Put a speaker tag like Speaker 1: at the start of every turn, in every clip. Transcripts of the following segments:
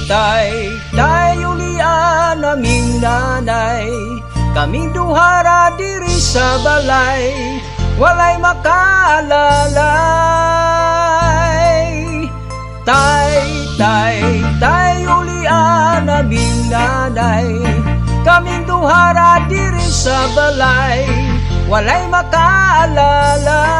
Speaker 1: tay ulian naming nanay, kaming duhara diri sa balay, walay makaalalay. Tay ulian naming nanay, kaming duhara diri sa balay, walay makaalalay.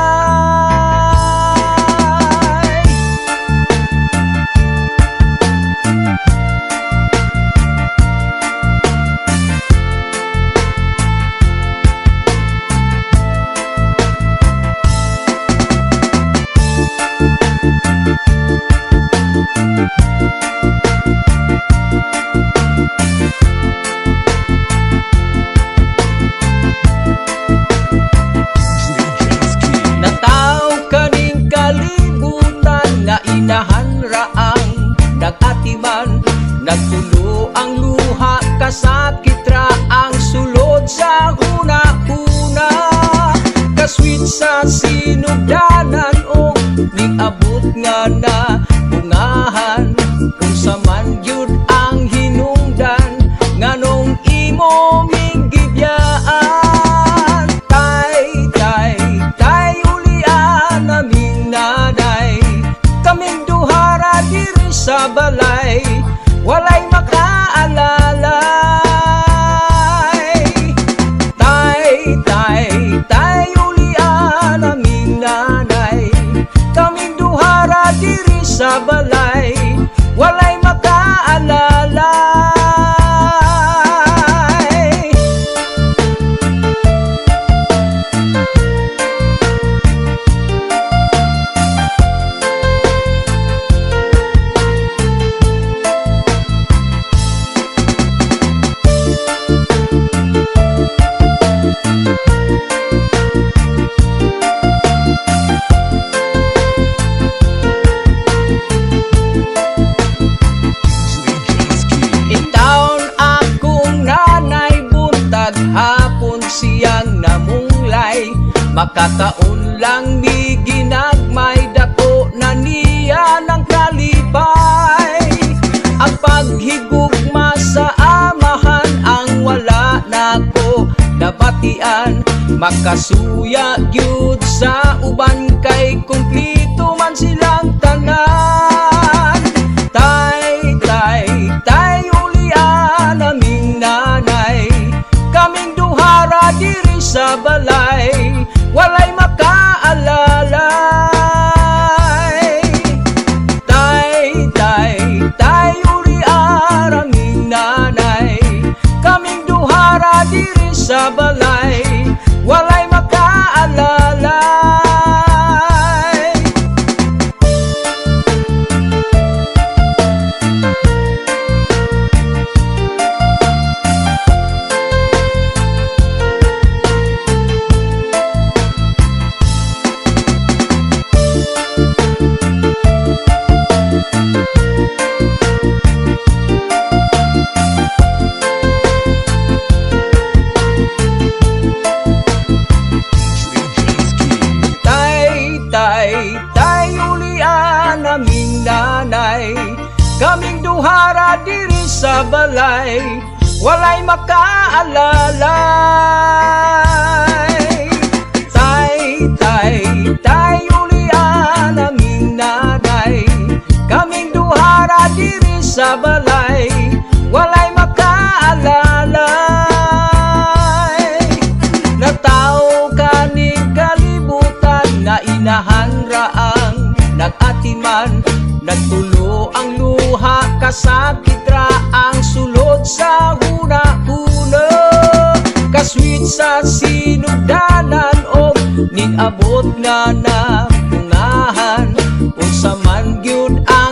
Speaker 1: Inahanraang nag-atiman, nagtulo ang luha, kasakit ra ang sulod sa huna-huna. Kaswit sa sinugdanan o ning-abot nga na bungahan, kung sa man yun ang hinungdan, nganong imo minggibiyaan. Tay ulian naming nanay, kaming duhara diri sa balay, walay makaalalay. Tay ulian naming nanay, kaming duhara diri sa balay, walay makaalalay. Hapon siyang namunglay, makataon lang mi ginagmay, dako na niya ng kalipay. Ang paghigugma sa amahan, ang wala nako nabatian, makasuya gyud sa uban kay kumplito man silang tanan. Tay ulian naming nanay, kaming duhara diri sa balay, walay makaalalay. Tay ulian naming nanay, kaming duhara diri sa balay, walay makaalalay. Tay ulian naming nanay, kaming duhara diri sa balay, walay makaalalay. Tay ulian naming nanay, kaming duhara diri sa balay, walay makaalalay. Nataw kaning kalibutan nga inahanraang nag-atiman, nagtulo ang luha, kasakit ra ang sulod sa huna-huna. Kaswit sa sinugdanan o ning-abot nga na bungahan, unsa man gyud ang